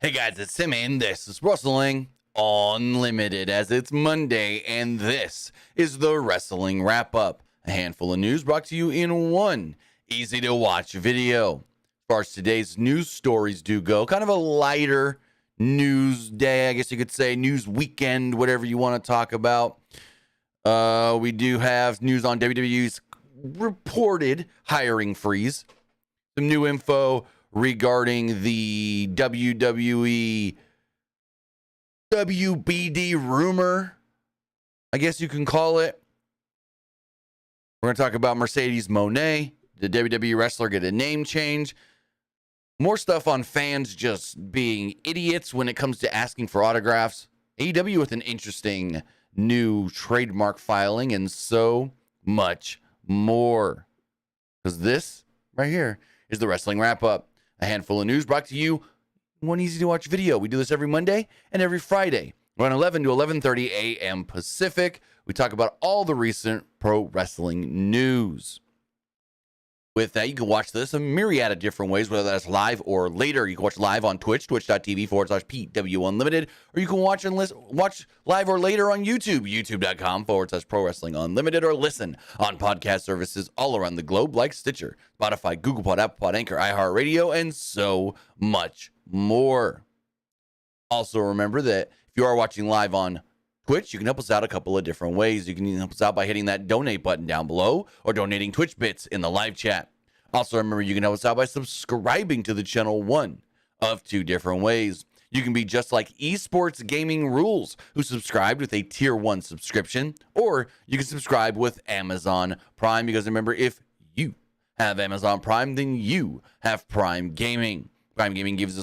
Hey guys, it's Tim and this is Wrestling Unlimited as it's Monday and this is the Wrestling Wrap-Up. A handful of news brought to you in one easy to watch video. As far as today's news stories do go, kind of a lighter news day, I guess you could say, news weekend, whatever you want to talk about. We do have news on WWE's reported hiring freeze. Some new info regarding the WWE WBD rumor, I guess you can call it. We're going to talk about Mercedes Mone, the WWE wrestler, get a name change. More stuff on fans just being idiots when it comes to asking for autographs. AEW with an interesting new trademark filing and so much more. Because this right here is the Wrestling Wrap-Up. A handful of news brought to you one easy to watch video. We do this every Monday and every Friday. We're on 11 to 11:30 a.m. Pacific. We talk about all the recent pro wrestling news. With that, you can watch this a myriad of different ways, whether that's live or later. You can watch live on Twitch, twitch.tv/PWU Unlimited, or you can watch live or later on YouTube, youtube.com/Pro Wrestling Unlimited, or listen on podcast services all around the globe like Stitcher, Spotify, Google Pod, Apple Pod, Anchor, iHeartRadio, and so much more. Also, remember that if you are watching live on Twitch, you can help us out a couple of different ways. You can help us out by hitting that donate button down below or donating Twitch bits in the live chat. Also, remember, you can help us out by subscribing to the channel one of two different ways. You can be just like Esports Gaming Rules, who subscribed with a tier 1 subscription, or you can subscribe with Amazon Prime, because remember, if you have Amazon Prime, then you have Prime Gaming. Prime Gaming gives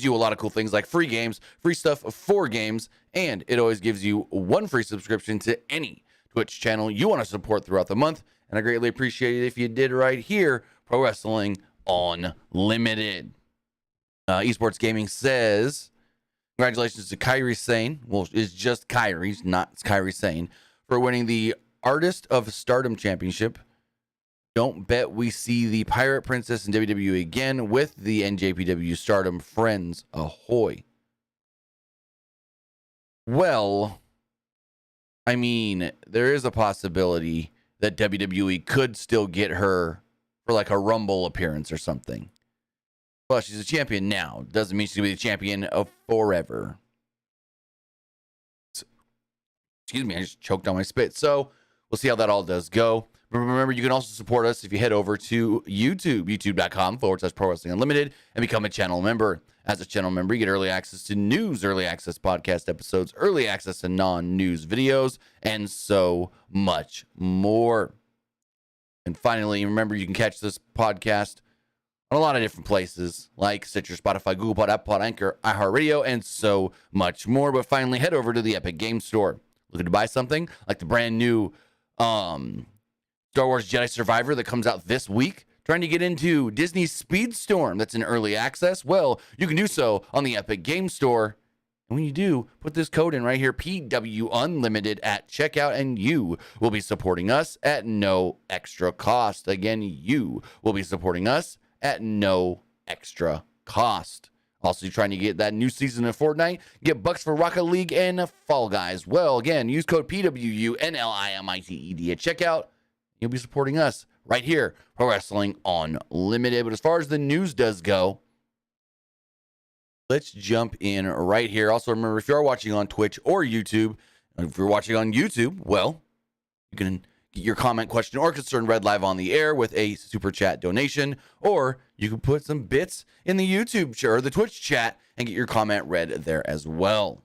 you a lot of cool things like free games, free stuff for games, and it always gives you one free subscription to any Twitch channel you want to support throughout the month. And I greatly appreciate it if you did right here, Pro Wrestling Unlimited. Esports Gaming says, congratulations to Kairi Sane. Well, it's just Kairi's, not Kairi Sane, for winning the Artist of Stardom Championship. Don't bet we see the Pirate Princess in WWE again with the NJPW Stardom Friends. Ahoy. Well, I mean, there is a possibility that WWE could still get her for like a Rumble appearance or something. Well, she's a champion now. Doesn't mean she's going to be the champion of forever. Excuse me, I just choked on my spit. So we'll see how that all does go. Remember, you can also support us if you head over to YouTube, youtube.com/Pro Wrestling Unlimited, and become a channel member. As a channel member, you get early access to news, early access podcast episodes, early access to non-news videos, and so much more. And finally, remember, you can catch this podcast on a lot of different places, like Stitcher, Spotify, Google Pod, Apple Pod, Anchor, iHeartRadio, and so much more. But finally, head over to the Epic Game Store. Looking to buy something like the brand new Star Wars Jedi Survivor that comes out this week? Trying to get into Disney Speedstorm that's in early access? Well, you can do so on the Epic Game Store. And when you do, put this code in right here, PW Unlimited at checkout, and you will be supporting us at no extra cost. Again, you will be supporting us at no extra cost. Also, you're trying to get that new season of Fortnite, get bucks for Rocket League and Fall Guys. Well, again, use code PWU NLIMITED at checkout. You'll be supporting us right here, Pro Wrestling Unlimited. But as far as the news does go, let's jump in right here. Also, remember, if you are watching on Twitch or YouTube, if you're watching on YouTube, well, you can get your comment, question, or concern read live on the air with a super chat donation, or you can put some bits in the YouTube chat or the Twitch chat and get your comment read there as well.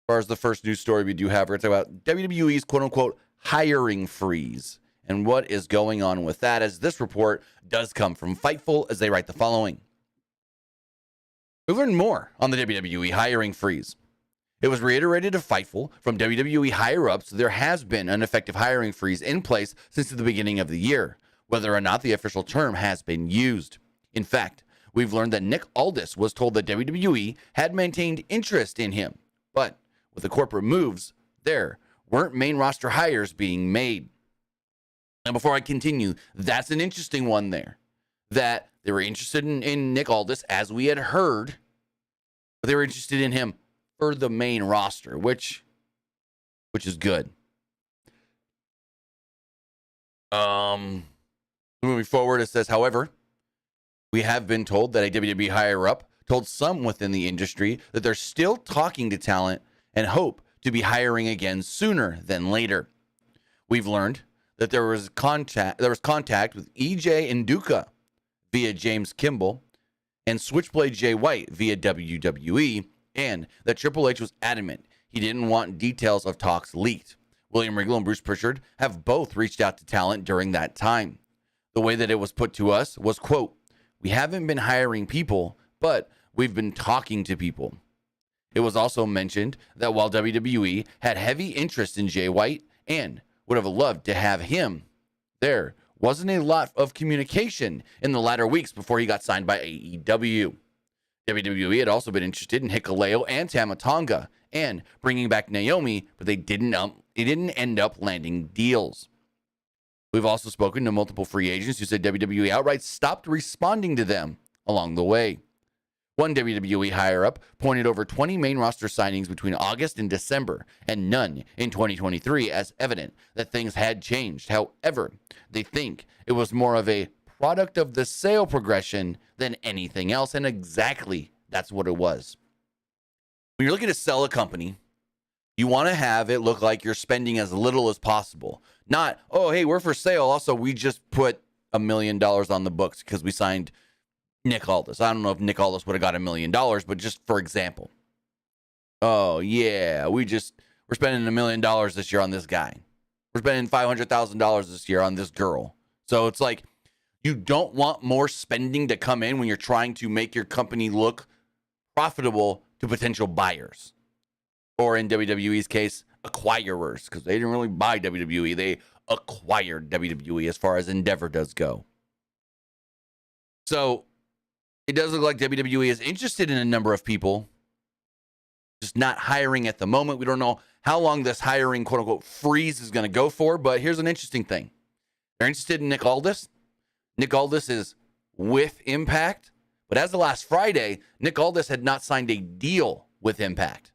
As far as the first news story we do have, we're going to talk about WWE's quote-unquote hiring freeze and what is going on with that, as this report does come from Fightful as they write the following. We learned more on the WWE hiring freeze. It was reiterated to Fightful from WWE higher-ups there has been an effective hiring freeze in place since the beginning of the year, whether or not the official term has been used. In fact, we've learned that Nick Aldis was told that WWE had maintained interest in him, but with the corporate moves, there weren't main roster hires being made. Now, before I continue, that's an interesting one there. That they were interested in Nick Aldis, as we had heard but they were interested in him for the main roster, which is good. Moving forward, it says, however, we have been told that a WWE higher up told some within the industry that they're still talking to talent and hope to be hiring again sooner than later. We've learned that there was contact with EJ Nduka via James Kimball and Switchblade Jay White via WWE, and that Triple H was adamant he didn't want details of talks leaked. William Regal and Bruce Pritchard have both reached out to talent during that time. The way that it was put to us was, quote, "We haven't been hiring people, but we've been talking to people." It was also mentioned that while WWE had heavy interest in Jay White and would have loved to have him, there wasn't a lot of communication in the latter weeks before he got signed by AEW. WWE had also been interested in Hikuleo and Tama Tonga and bringing back Naomi, but they didn't end up landing deals. We've also spoken to multiple free agents who said WWE outright stopped responding to them along the way. One WWE higher-up pointed over 20 main roster signings between August and December, and none in 2023 as evident that things had changed. However, they think it was more of a product of the sale progression than anything else, and exactly that's what it was. When you're looking to sell a company, you want to have it look like you're spending as little as possible. Not, oh, hey, we're for sale. Also, we just put $1 million on the books because we signed Nick Aldis. I don't know if Nick Aldis would have got $1 million, but just for example. Oh, yeah, we're spending $1 million this year on this guy. We're spending $500,000 this year on this girl. So it's like, you don't want more spending to come in when you're trying to make your company look profitable to potential buyers. Or in WWE's case, acquirers, because they didn't really buy WWE. They acquired WWE as far as Endeavor does go. So it does look like WWE is interested in a number of people, just not hiring at the moment. We don't know how long this hiring, quote unquote, freeze is going to go for, but here's an interesting thing. They're interested in Nick Aldis. Nick Aldis is with Impact, but as of last Friday, Nick Aldis had not signed a deal with Impact.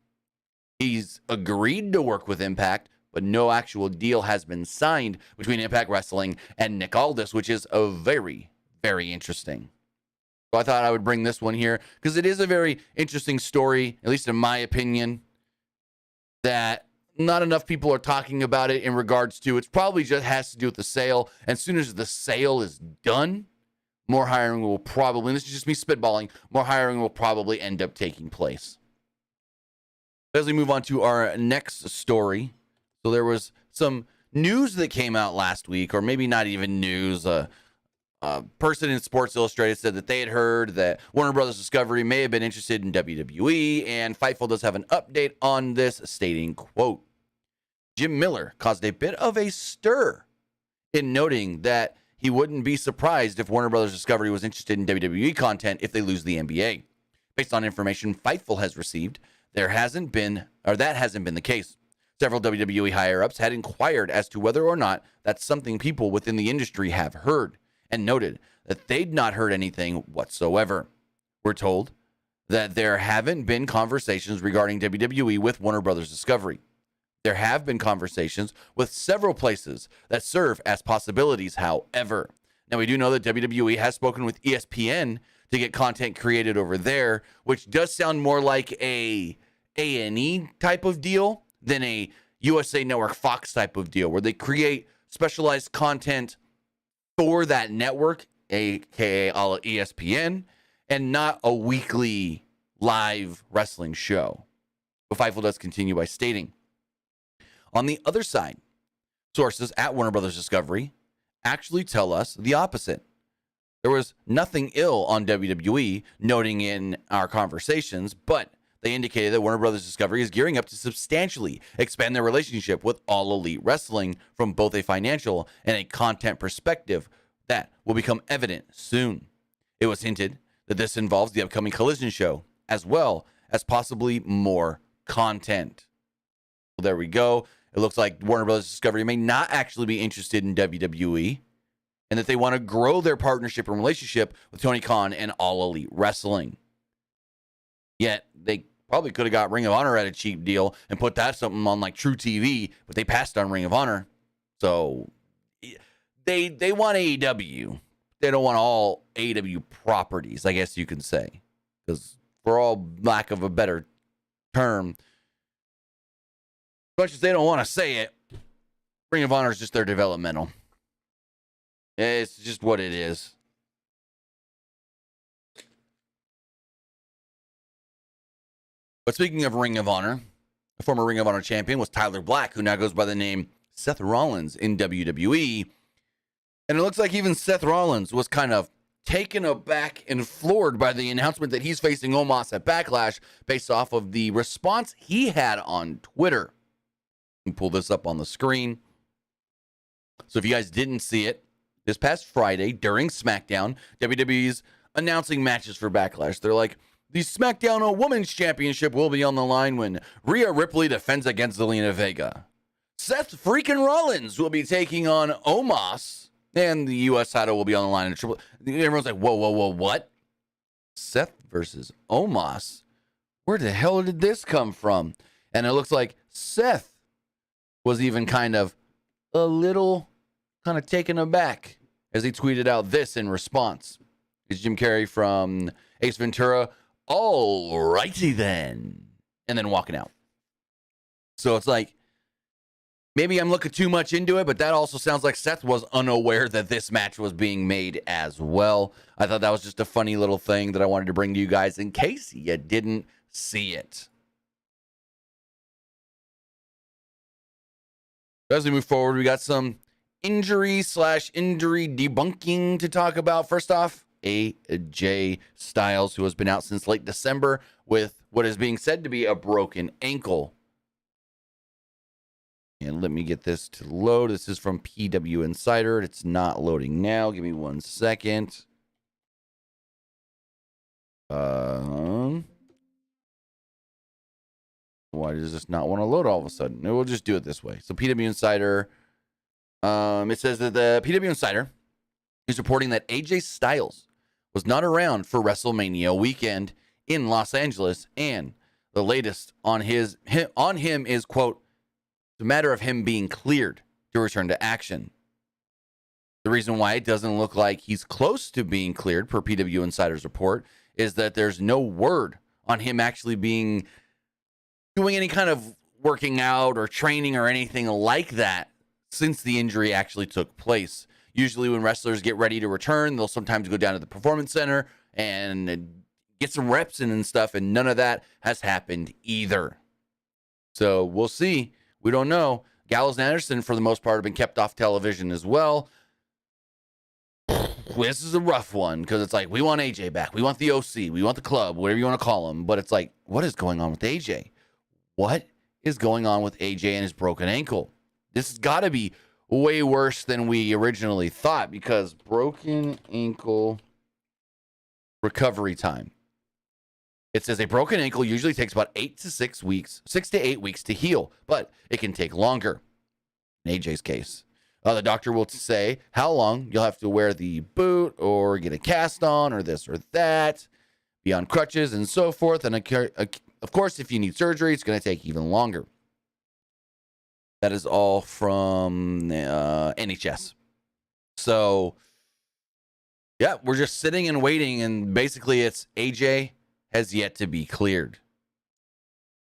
He's agreed to work with Impact, but no actual deal has been signed between Impact Wrestling and Nick Aldis, which is a very, very interesting. So I thought I would bring this one here because it is a very interesting story, at least in my opinion, that not enough people are talking about it in regards to. It's probably just has to do with the sale. And as soon as the sale is done, more hiring will probably, and this is just me spitballing, more hiring will probably end up taking place. As we move on to our next story, so there was some news that came out last week, or maybe not even news. A person in Sports Illustrated said that they had heard that Warner Brothers Discovery may have been interested in WWE, and Fightful does have an update on this, stating, quote, Jim Miller caused a bit of a stir in noting that he wouldn't be surprised if Warner Brothers Discovery was interested in WWE content if they lose the NBA. Based on information Fightful has received, that hasn't been the case. Several WWE higher-ups had inquired as to whether or not that's something people within the industry have heard, and noted that they'd not heard anything whatsoever. We're told that there haven't been conversations regarding WWE with Warner Brothers Discovery. There have been conversations with several places that serve as possibilities, however. Now, we do know that WWE has spoken with ESPN to get content created over there, which does sound more like a A&E type of deal than a USA Network Fox type of deal, where they create specialized content for that network, aka a la ESPN, and not a weekly live wrestling show. But Fightful does continue by stating, on the other side, sources at Warner Brothers Discovery actually tell us the opposite. There was nothing ill on WWE, noting in our conversations, but they indicated that Warner Brothers Discovery is gearing up to substantially expand their relationship with All Elite Wrestling from both a financial and a content perspective that will become evident soon. It was hinted that this involves the upcoming Collision show, as well as possibly more content. Well, there we go. It looks like Warner Brothers Discovery may not actually be interested in WWE, and that they want to grow their partnership and relationship with Tony Khan and All Elite Wrestling. Yet they probably could have got Ring of Honor at a cheap deal and put that something on like True TV, but they passed on Ring of Honor. So they want AEW. They don't want all AEW properties, I guess you can say. Because for all lack of a better term, as much as they don't want to say it, Ring of Honor is just their developmental. It's just what it is. But speaking of Ring of Honor, the former Ring of Honor champion was Tyler Black, who now goes by the name Seth Rollins in WWE. And it looks like even Seth Rollins was kind of taken aback and floored by the announcement that he's facing Omos at Backlash based off of the response he had on Twitter. Let me pull this up on the screen. So if you guys didn't see it, this past Friday during SmackDown, WWE's announcing matches for Backlash. They're like, the SmackDown Women's Championship will be on the line when Rhea Ripley defends against Zelina Vega. Seth freaking Rollins will be taking on Omos, and the U.S. title will be on the line. Everyone's like, whoa, what? Seth versus Omos? Where the hell did this come from? And it looks like Seth was even kind of a little kind of taken aback as he tweeted out this in response. It's Jim Carrey from Ace Ventura. All righty then. And then walking out. So it's like, maybe I'm looking too much into it, but that also sounds like Seth was unaware that this match was being made as well. I thought that was just a funny little thing that I wanted to bring to you guys in case you didn't see it. As we move forward, we got some injury debunking to talk about. First off, AJ Styles, who has been out since late December with what is being said to be a broken ankle. And let me get this to load. This is from PW Insider. It's not loading now. Give me 1 second. Why does this not want to load all of a sudden? We'll just do it this way. So PW Insider, it says that the PW Insider is reporting that AJ Styles was not around for WrestleMania weekend in Los Angeles, and the latest on him is, quote, it's a matter of him being cleared to return to action. The reason why it doesn't look like he's close to being cleared, per PW Insider's report, is that there's no word on him actually doing any kind of working out or training or anything like that since the injury actually took place. Usually when wrestlers get ready to return, they'll sometimes go down to the Performance Center and get some reps in and stuff, and none of that has happened either. So we'll see. We don't know. Gallows and Anderson, for the most part, have been kept off television as well. This is a rough one because it's like, we want AJ back. We want the OC. We want the club, whatever you want to call him. But it's like, what is going on with AJ? What is going on with AJ and his broken ankle? This has got to be way worse than we originally thought, because broken ankle recovery time. It says a broken ankle usually takes about 6 to 8 weeks to heal, but it can take longer. In AJ's case, the doctor will say how long you'll have to wear the boot or get a cast on or this or that, be on crutches and so forth. And of course, if you need surgery, it's going to take even longer. That is all from NHS. So, yeah, we're just sitting and waiting, and basically it's AJ has yet to be cleared.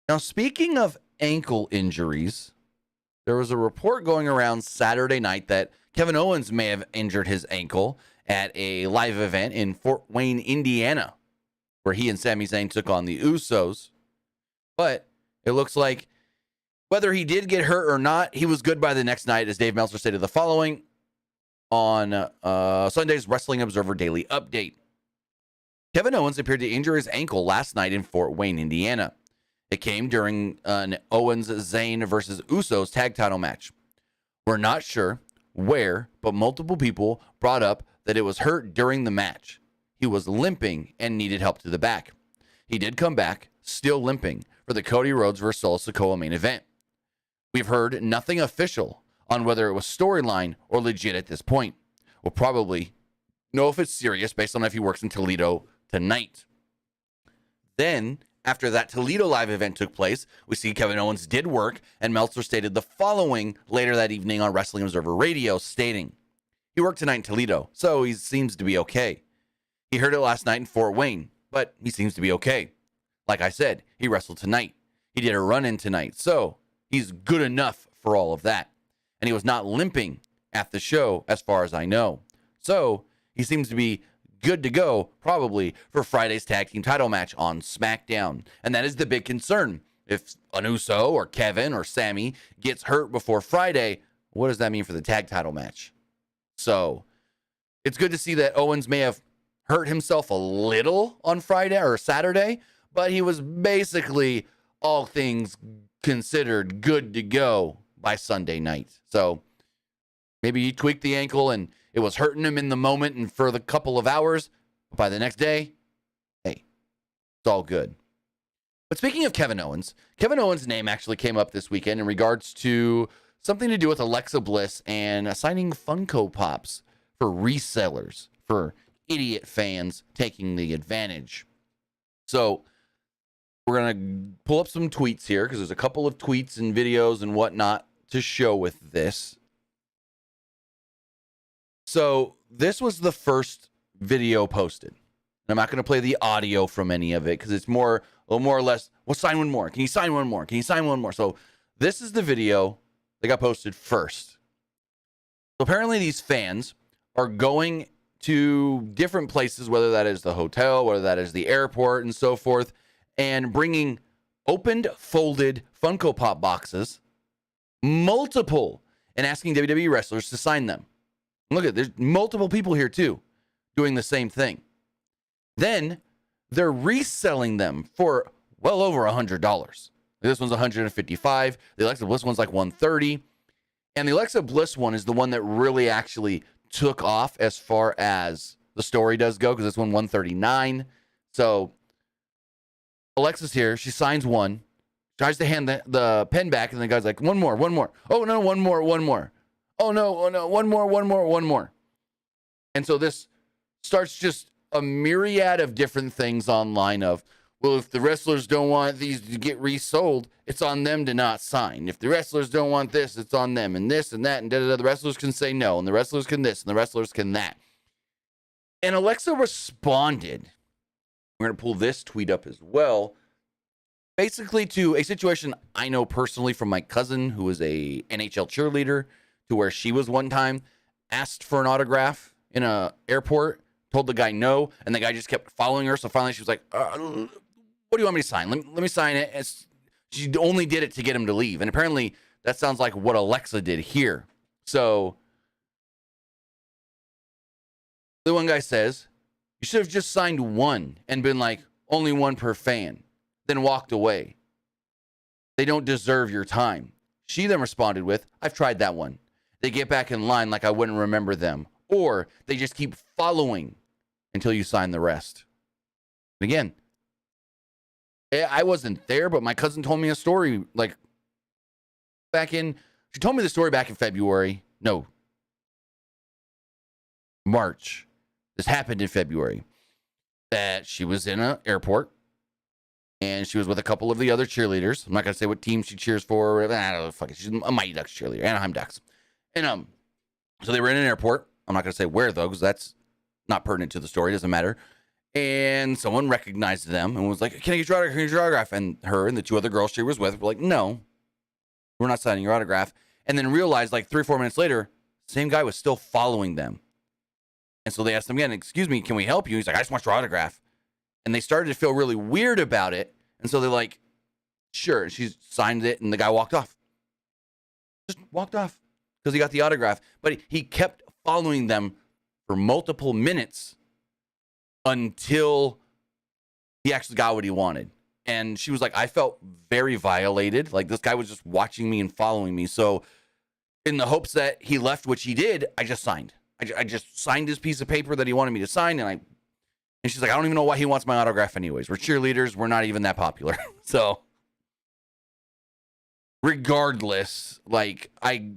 Now, speaking of ankle injuries, there was a report going around Saturday night that Kevin Owens may have injured his ankle at a live event in Fort Wayne, Indiana, where he and Sami Zayn took on the Usos. But it looks like whether he did get hurt or not, he was good by the next night, as Dave Meltzer stated the following on Sunday's Wrestling Observer Daily Update. Kevin Owens appeared to injure his ankle last night in Fort Wayne, Indiana. It came during an Owens-Zayn versus Usos tag title match. We're not sure where, but multiple people brought up that it was hurt during the match. He was limping and needed help to the back. He did come back, still limping, for the Cody Rhodes versus Solo Sikoa main event. We've heard nothing official on whether it was storyline or legit at this point. We'll probably know if it's serious based on if he works in Toledo tonight. Then, After that Toledo live event took place, we see Kevin Owens did work, and Meltzer stated the following later that evening on Wrestling Observer Radio, stating, he worked tonight in Toledo, so he seems to be okay. He heard it last night in Fort Wayne, but he seems to be okay. Like I said, he wrestled tonight. He did a run-in tonight, so he's good enough for all of that. And he was not limping at the show, as far as I know. So he seems to be good to go, probably, for Friday's tag team title match on SmackDown. And that is the big concern. If an Uso or Kevin or Sammy gets hurt before Friday, what does that mean for the tag title match? So it's good to see that Owens may have hurt himself a little on Friday or Saturday, but he was basically, all things considered, good to go by Sunday night. So maybe he tweaked the ankle and it was hurting him in the moment and for the couple of hours. But by the next day, hey, it's all good. But speaking of Kevin Owens' name actually came up this weekend in regards to something to do with Alexa Bliss and assigning Funko Pops for resellers, for idiot fans taking the advantage. So we're going to pull up some tweets here because there's a couple of tweets and videos and whatnot to show with this. So this was the first video posted. I'm not going to play the audio from any of it because it's a little more or less, well, sign one more. Can you sign one more? Can you sign one more? So this is the video that got posted first. So apparently these fans are going to different places, whether that is the hotel, whether that is the airport and so forth, and bringing opened, folded Funko Pop boxes, multiple, and asking WWE wrestlers to sign them. Look at, there's multiple people here too doing the same thing. Then they're reselling them for well over $100. This one's $155. The Alexa Bliss one's like $130. And the Alexa Bliss one is the one that really actually took off as far as the story does go, because this one $139. So Alexa's here. She signs one, tries to hand the pen back, and the guy's like, one more. Oh, no, one more. Oh, no, one more. And so this starts just a myriad of different things online of, well, if the wrestlers don't want these to get resold, it's on them to not sign. If the wrestlers don't want this, it's on them, and this and that, and da-da-da. The wrestlers can say no, and the wrestlers can this, and the wrestlers can that. And Alexa responded. We're going to pull this tweet up as well. Basically to a situation I know personally from my cousin, who was a NHL cheerleader, to where she was one time asked for an autograph in a airport, told the guy no, and the guy just kept following her. So finally she was like, what do you want me to sign? Let me sign it. She only did it to get him to leave. And apparently that sounds like what Alexa did here. So the one guy says, you should have just signed one and been like, only one per fan, then walked away. They don't deserve your time. She then responded with, I've tried that one. They get back in line like I wouldn't remember them. Or they just keep following until you sign the rest. Again, I wasn't there, but my cousin told me a story she told me the story back in February. No, March. This happened in February. That she was in an airport and she was with a couple of the other cheerleaders. I'm not going to say what team she cheers for. I don't know. Fuck it. She's a Mighty Ducks cheerleader, Anaheim Ducks. And so they were in an airport. I'm not going to say where, though, because that's not pertinent to the story. It doesn't matter. And someone recognized them and was like, can I get your autograph? Can I get your autograph? And her and the two other girls she was with were like, no, we're not signing your autograph. And then realized like 3 or 4 minutes later, same guy was still following them. And so they asked him again, excuse me, can we help you? He's like, I just want your autograph. And they started to feel really weird about it. And so they're like, sure. And she signed it and the guy walked off. Just walked off because he got the autograph. But he kept following them for multiple minutes until he actually got what he wanted. And she was like, I felt very violated. Like this guy was just watching me and following me. So in the hopes that he left, which he did, I just signed. I just signed his piece of paper that he wanted me to sign. And she's like, I don't even know why he wants my autograph anyways. We're cheerleaders. We're not even that popular. So regardless, like I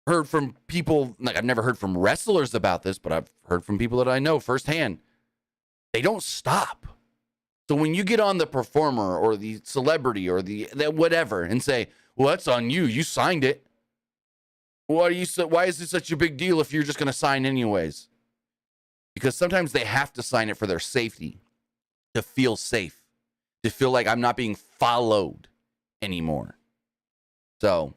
heard from people, like I've never heard from wrestlers about this, but I've heard from people that I know firsthand. They don't stop. So when you get on the performer or the celebrity or the whatever and say, well, that's on you. You signed it. Why is it such a big deal if you're just going to sign anyways? Because sometimes they have to sign it for their safety, to feel safe, to feel like I'm not being followed anymore. So a lot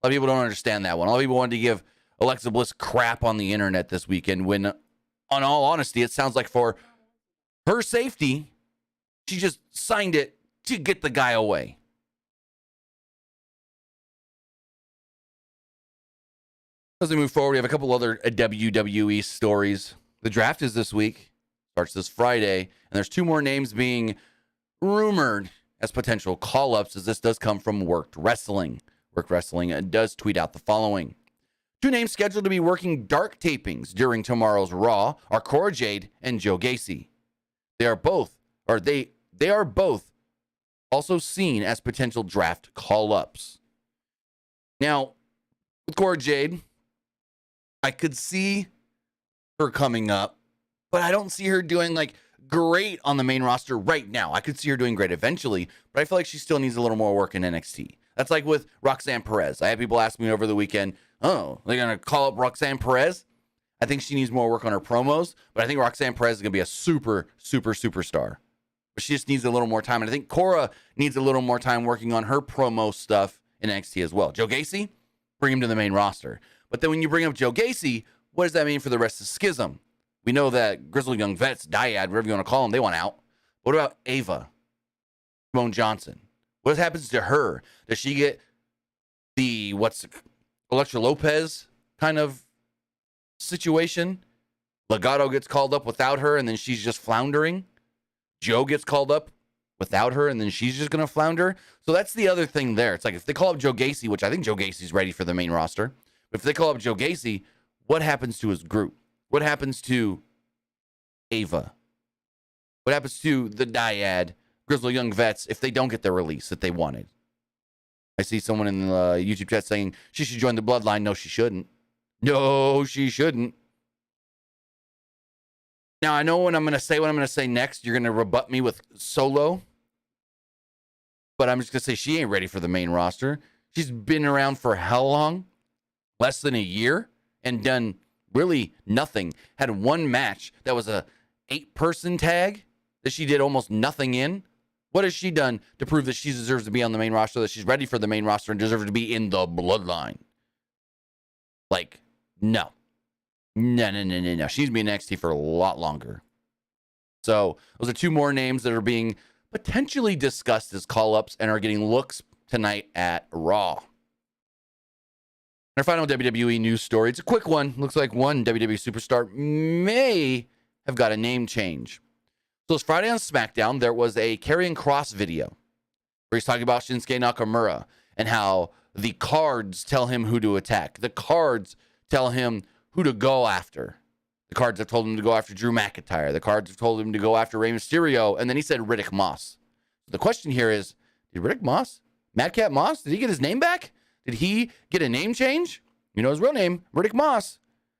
of people don't understand that one. A lot of people wanted to give Alexa Bliss crap on the internet this weekend when, on all honesty, it sounds like for her safety, she just signed it to get the guy away. As we move forward, we have a couple other WWE stories. The draft is this week, starts this Friday, and there's two more names being rumored as potential call-ups, as this does come from Worked Wrestling. Worked Wrestling does tweet out the following. Two names scheduled to be working dark tapings during tomorrow's Raw are Cora Jade and Joe Gacy. They are both also seen as potential draft call-ups. Now, with Cora Jade, I could see her coming up, but I don't see her doing like great on the main roster right now. I could see her doing great eventually, but I feel like she still needs a little more work in NXT. That's like with Roxanne Perez. I had people ask me over the weekend, oh, they're going to call up Roxanne Perez? I think she needs more work on her promos, but I think Roxanne Perez is going to be a superstar. But she just needs a little more time. And I think Cora needs a little more time working on her promo stuff in NXT as well. Joe Gacy, bring him to the main roster. But then when you bring up Joe Gacy, what does that mean for the rest of Schism? We know that Grizzled Young Vets, Dyad, whatever you want to call them, they want out. What about Ava? Mone Johnson? What happens to her? Does she get the, Elektra Lopez kind of situation? Legado gets called up without her, and then she's just floundering. Joe gets called up without her, and then she's just going to flounder. So that's the other thing there. It's like if they call up Joe Gacy, which I think Joe Gacy's ready for the main roster, but if they call up Joe Gacy, what happens to his group? What happens to Ava? What happens to the Dyad, Grizzled Young Vets, if they don't get their release that they wanted? I see someone in the YouTube chat saying she should join the Bloodline. No, she shouldn't. No, she shouldn't. Now, I know when I'm going to say next, you're going to rebut me with Solo. But I'm just going to say she ain't ready for the main roster. She's been around for how long? Less than a year, and done really nothing. Had one match that was a 8-person tag that she did almost nothing in. What has she done to prove that she deserves to be on the main roster, that she's ready for the main roster and deserves to be in the Bloodline? Like, no. No. She's been in NXT for a lot longer. So those are two more names that are being potentially discussed as call-ups and are getting looks tonight at Raw. Our final WWE news story. It's a quick one. Looks like one WWE superstar may have got a name change. So it's Friday on SmackDown. There was a Karrion Kross video where he's talking about Shinsuke Nakamura and how the cards tell him who to attack. The cards tell him who to go after. The cards have told him to go after Drew McIntyre. The cards have told him to go after Rey Mysterio. And then he said Riddick Moss. The question here is, did Riddick Moss, Madcap Moss, did he get his name back? Did he get a name change? You know his real name, Riddick Moss.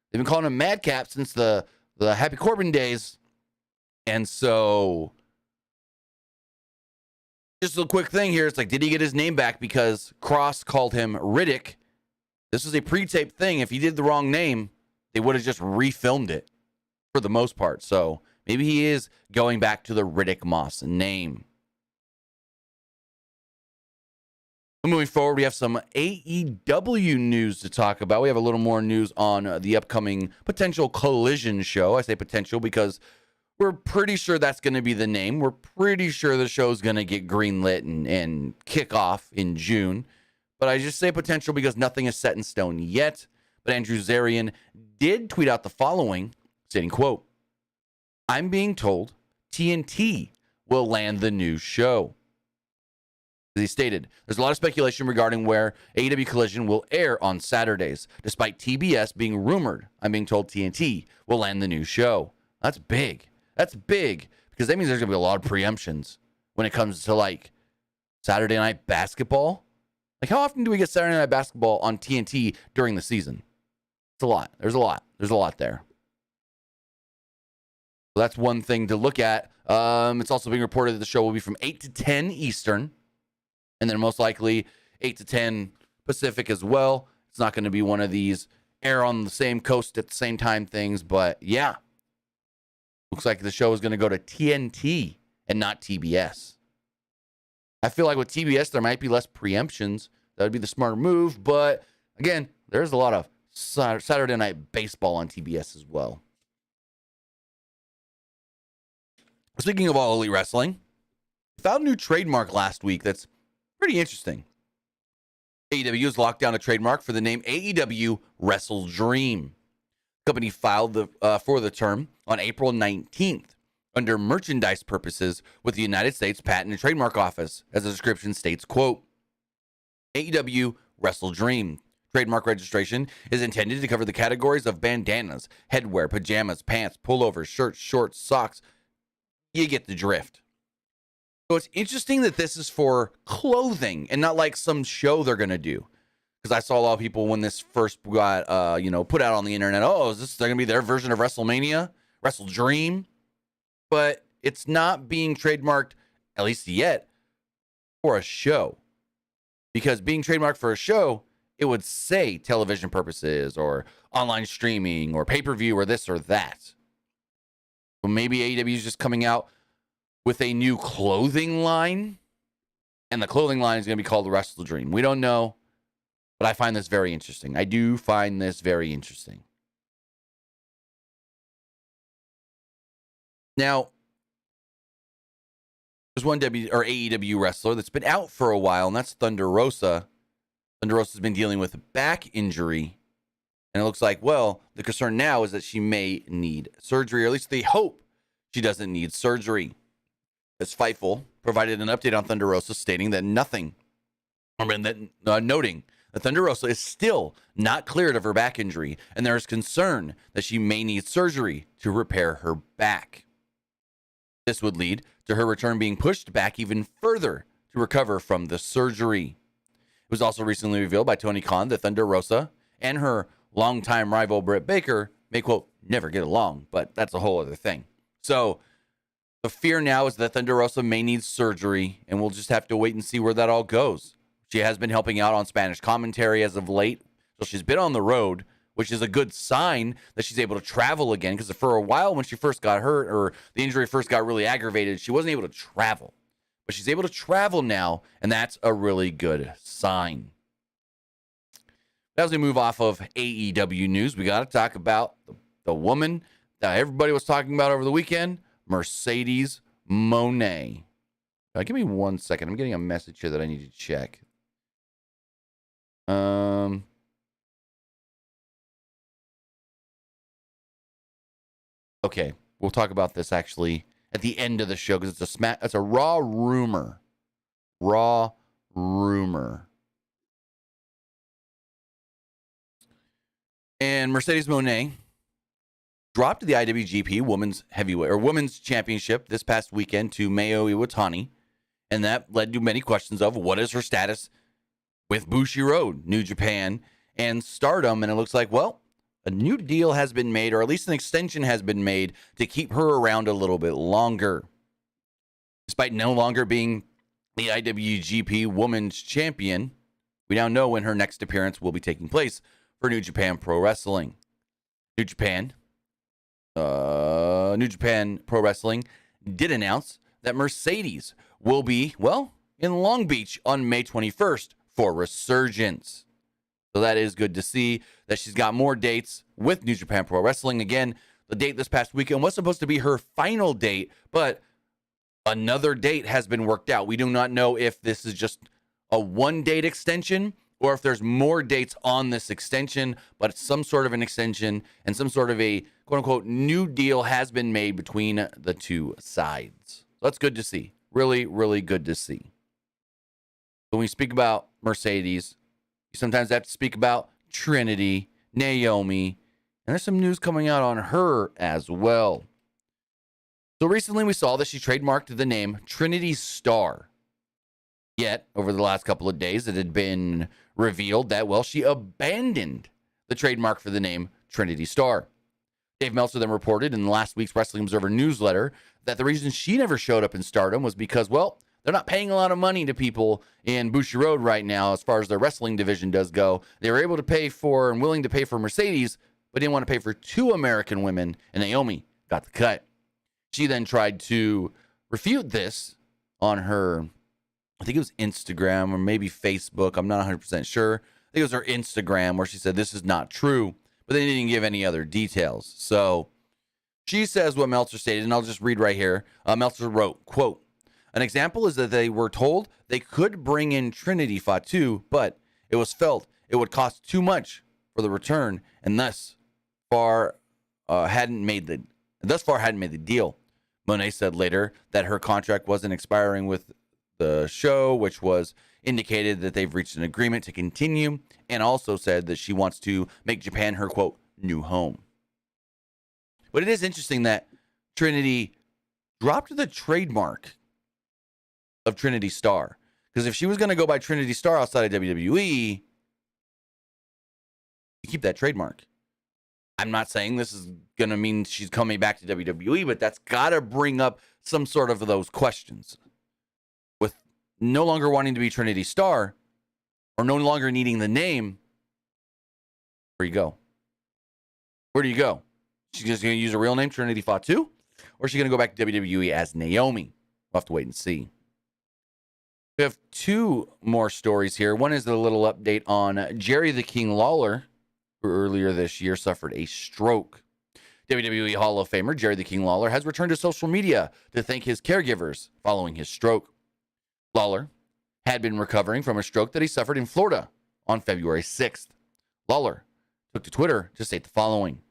They've been calling him Madcap since the Happy Corbin days. And so, just a quick thing here. It's like, did he get his name back because Cross called him Riddick? This is a pre-taped thing. If he did the wrong name, they would have just refilmed it for the most part. So maybe he is going back to the Riddick Moss name. Moving forward, we have some AEW news to talk about. We have a little more news on the upcoming potential Collision show. I say potential because we're pretty sure that's going to be the name. We're pretty sure the show's going to get greenlit and kick off in June. But I just say potential because nothing is set in stone yet. But Andrew Zarian did tweet out the following, stating, quote, "I'm being told TNT will land the new show." As he stated, there's a lot of speculation regarding where AEW Collision will air on Saturdays. Despite TBS being rumored, I'm being told TNT will land the new show. That's big. That's big because that means there's going to be a lot of preemptions when it comes to like Saturday Night Basketball. Like, how often do we get Saturday Night Basketball on TNT during the season? It's a lot. There's a lot there. So that's one thing to look at. It's also being reported that the show will be from 8 to 10 Eastern, and then most likely 8 to 10 Pacific as well. It's not going to be one of these air on the same coast at the same time things, but yeah. Looks like the show is going to go to TNT and not TBS. I feel like with TBS, there might be less preemptions. That would be the smarter move, but again, there's a lot of Saturday Night Baseball on TBS as well. Speaking of All Elite Wrestling, found a new trademark last week that's pretty interesting. AEW has locked down a trademark for the name AEW Wrestle Dream. The company filed for the term on April 19th under merchandise purposes with the United States Patent and Trademark Office. As the description states, quote, AEW Wrestle Dream. Trademark registration is intended to cover the categories of bandanas, headwear, pajamas, pants, pullovers, shirts, shorts, socks. You get the drift. So it's interesting that this is for clothing and not like some show they're going to do. Because I saw a lot of people when this first got, put out on the internet, oh, is this going to be their version of WrestleMania? Wrestle Dream? But it's not being trademarked, at least yet, for a show. Because being trademarked for a show, it would say television purposes or online streaming or pay-per-view or this or that. Well, maybe AEW is just coming out with a new clothing line, and the clothing line is going to be called the Wrestle Dream. We don't know, but I find this very interesting. I do find this very interesting. Now, there's one AEW wrestler that's been out for a while, and that's Thunder Rosa. Thunder Rosa's been dealing with a back injury, and it looks like, well, the concern now is that she may need surgery, or at least they hope she doesn't need surgery. As Fightful provided an update on Thunder Rosa, stating that nothing, noting that Thunder Rosa is still not cleared of her back injury, and there is concern that she may need surgery to repair her back. This would lead to her return being pushed back even further to recover from the surgery. It was also recently revealed by Tony Khan that Thunder Rosa and her longtime rival Britt Baker may, quote, never get along, but that's a whole other thing. So the fear now is that Thunder Rosa may need surgery, and we'll just have to wait and see where that all goes. She has been helping out on Spanish commentary as of late, so she's been on the road, which is a good sign that she's able to travel again, because for a while when she first got hurt or the injury first got really aggravated, she wasn't able to travel. But she's able to travel now, and that's a really good sign. As we move off of AEW news, we got to talk about the woman that everybody was talking about over the weekend, Mercedes Mone. Give me 1 second. I'm getting a message here that I need to check. Okay, we'll talk about this actually at the end of the show because it's a raw rumor. Raw rumor. And Mercedes Mone dropped the IWGP Women's Heavyweight or Women's Championship this past weekend to Mayo Iwatani, and that led to many questions of what is her status with Bushiroad, New Japan, and Stardom. And it looks like, well, a new deal has been made, or at least an extension has been made to keep her around a little bit longer. Despite no longer being the IWGP Women's Champion, we now know when her next appearance will be taking place for New Japan Pro Wrestling. New Japan Pro Wrestling did announce that Mercedes will be, well, in Long Beach on May 21st for Resurgence. So that is good to see that she's got more dates with New Japan Pro Wrestling. Again, the date this past weekend was supposed to be her final date, but another date has been worked out. We do not know if this is just a one-date extension or if there's more dates on this extension, but it's some sort of an extension and some sort of a quote-unquote new deal has been made between the two sides. So that's good to see. Really, really good to see. When we speak about Mercedes, you sometimes have to speak about Trinity, Naomi, and there's some news coming out on her as well. So recently we saw that she trademarked the name Trinity Star. Yet, over the last couple of days, it had been revealed that, well, she abandoned the trademark for the name Trinity Star. Dave Meltzer then reported in last week's Wrestling Observer newsletter that the reason she never showed up in Stardom was because, well, they're not paying a lot of money to people in Bushiroad right now as far as their wrestling division does go. They were able to pay for and willing to pay for Mercedes, but didn't want to pay for two American women, and Naomi got the cut. She then tried to refute this on her, I think it was Instagram or maybe Facebook. I'm not 100% sure. I think it was her Instagram where she said this is not true, but they didn't give any other details. So she says what Meltzer stated, and I'll just read right here. Meltzer wrote, quote, "An example is that they were told they could bring in Trinity Fatu, but it was felt it would cost too much for the return, and thus far hadn't made the deal." Mone said later that her contract wasn't expiring with the show, which was indicated that they've reached an agreement to continue, and also said that she wants to make Japan her, quote, new home. But it is interesting that Trinity dropped the trademark of Trinity Star, because if she was going to go by Trinity Star outside of WWE, you keep that trademark. I'm not saying this is going to mean she's coming back to WWE, but that's got to bring up some sort of those questions. With no longer wanting to be Trinity Star or no longer needing the name, where you go? Where do you go? She's just going to use a real name, Trinity Fatu? Or is she going to go back to WWE as Naomi? We'll have to wait and see. We have two more stories here. One is a little update on Jerry the King Lawler, who earlier this year suffered a stroke. WWE Hall of Famer Jerry the King Lawler has returned to social media to thank his caregivers following his stroke. Lawler had been recovering from a stroke that he suffered in Florida on February 6th. Lawler took to Twitter to state the following: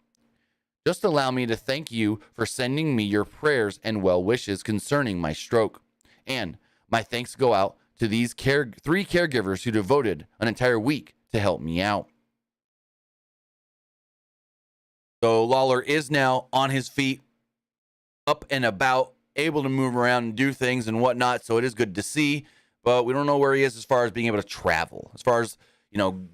"Just allow me to thank you for sending me your prayers and well wishes concerning my stroke. And my thanks go out to these three caregivers who devoted an entire week to help me out." So Lawler is now on his feet, up and about, able to move around and do things and whatnot. So it is good to see, but we don't know where he is as far as being able to travel, as far as,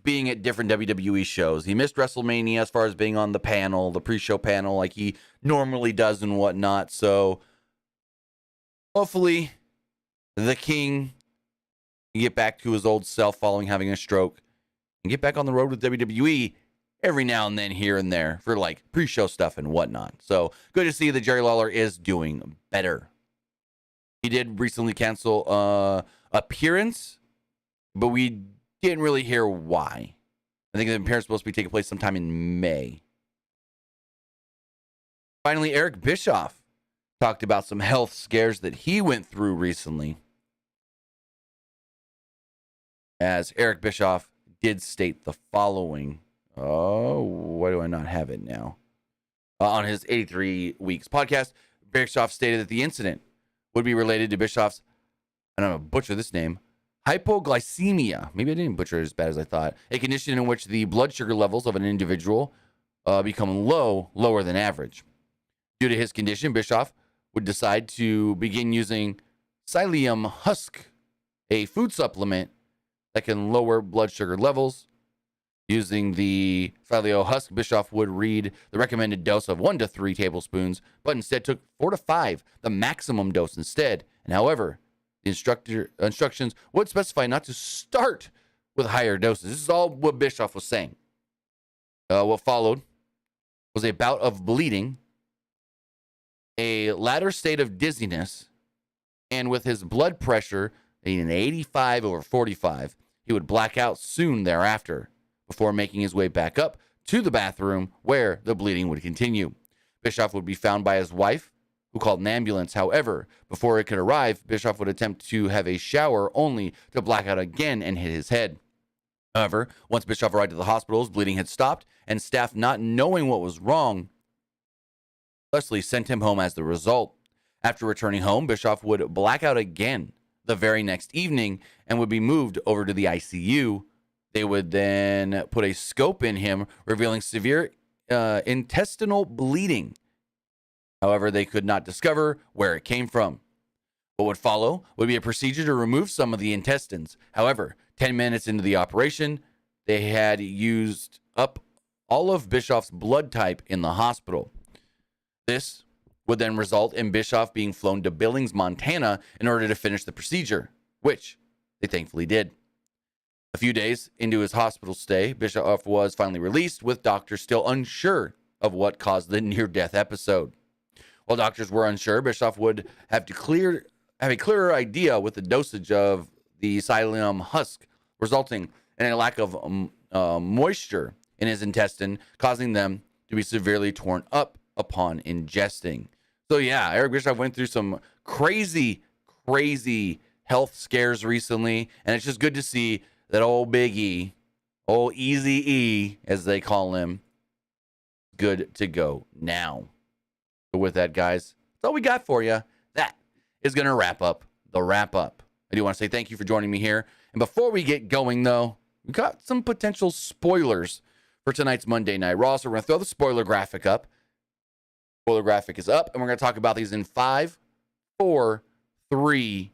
being at different WWE shows. He missed WrestleMania as far as being on the panel, the pre-show panel, like he normally does and whatnot. So hopefully the King can get back to his old self following having a stroke and get back on the road with WWE every now and then, here and there, for like pre-show stuff and whatnot. So good to see that Jerry Lawler is doing better. He did recently cancel appearance, but we didn't really hear why. I think the appearance is supposed to be taking place sometime in May. Finally, Eric Bischoff talked about some health scares that he went through recently. As Eric Bischoff did state the following. Oh, why do I not have it now? On his 83 Weeks podcast, Bischoff stated that the incident would be related to Bischoff's, I don't know, butcher this name, hypoglycemia. Maybe I didn't butcher it as bad as I thought. A condition in which the blood sugar levels of an individual become lower than average. Due to his condition, Bischoff would decide to begin using psyllium husk, a food supplement that can lower blood sugar levels. Using the psyllium husk, Bischoff would read the recommended dose of 1 to 3 tablespoons, but instead took 4 to 5, the maximum dose instead. And however, the instructions would specify not to start with higher doses. This is all what Bischoff was saying. What followed was a bout of bleeding, a latter state of dizziness, and with his blood pressure being 85 over 45, he would black out soon thereafter, before making his way back up to the bathroom where the bleeding would continue. Bischoff would be found by his wife, who called an ambulance. However, before it could arrive, Bischoff would attempt to have a shower only to black out again and hit his head. However, once Bischoff arrived at the hospital, his bleeding had stopped, and staff, not knowing what was wrong, thusly sent him home as the result. After returning home, Bischoff would black out again the very next evening and would be moved over to the ICU. They would then put a scope in him, revealing severe intestinal bleeding. However, they could not discover where it came from. What would follow would be a procedure to remove some of the intestines. However, 10 minutes into the operation, they had used up all of Bischoff's blood type in the hospital. This would then result in Bischoff being flown to Billings, Montana in order to finish the procedure, which they thankfully did. A few days into his hospital stay, Bischoff was finally released, with doctors still unsure of what caused the near-death episode. While doctors were unsure, Bischoff would have a clearer idea with the dosage of the psyllium husk, resulting in a lack of moisture in his intestine, causing them to be severely torn up upon ingesting. So yeah, Eric Bischoff went through some crazy health scares recently, and it's just good to see that old Big E, old Easy E, as they call him, good to go now. So with that, guys, that's all we got for you. That is going to wrap up the wrap up. I do want to say thank you for joining me here. And before we get going, though, we got some potential spoilers for tonight's Monday Night Raw. So we're going to throw the spoiler graphic up. Spoiler graphic is up, and we're going to talk about these in 5, 4, 3,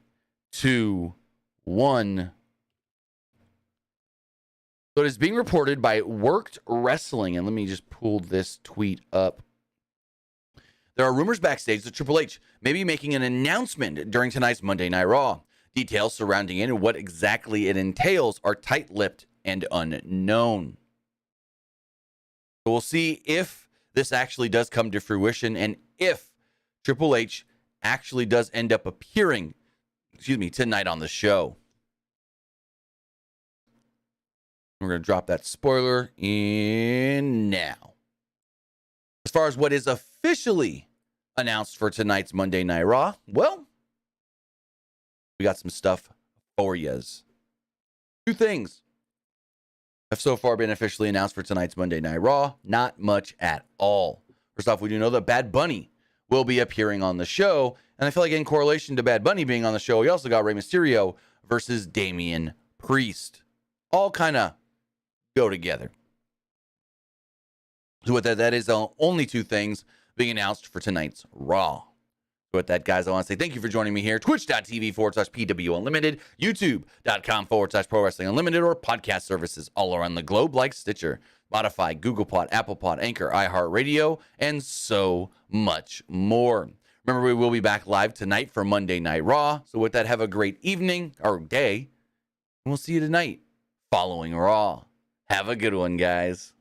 2, 1. So it is being reported by Worked Wrestling, and let me just pull this tweet up. There are rumors backstage that Triple H may be making an announcement during tonight's Monday Night Raw. Details surrounding it and what exactly it entails are tight-lipped and unknown. So we'll see if this actually does come to fruition and if Triple H actually does end up appearing, tonight on the show. We're going to drop that spoiler in now. As far as what is officially announced for tonight's Monday Night Raw, well, we got some stuff for yous. 2 things have so far been officially announced for tonight's Monday Night Raw. Not much at all. First off, we do know that Bad Bunny will be appearing on the show. And I feel like in correlation to Bad Bunny being on the show, we also got Rey Mysterio versus Damian Priest. All kind of go together. So with that, that is the only 2 things being announced for tonight's Raw. So with that, guys, I want to say thank you for joining me here. Twitch.tv/PWU Unlimited, YouTube.com/Pro Wrestling Unlimited, or podcast services all around the globe like Stitcher, Spotify, Google Pod, Apple Pod, Anchor, iHeartRadio, and so much more. Remember, we will be back live tonight for Monday Night Raw. So with that, have a great evening or day, and we'll see you tonight following Raw. Have a good one, guys.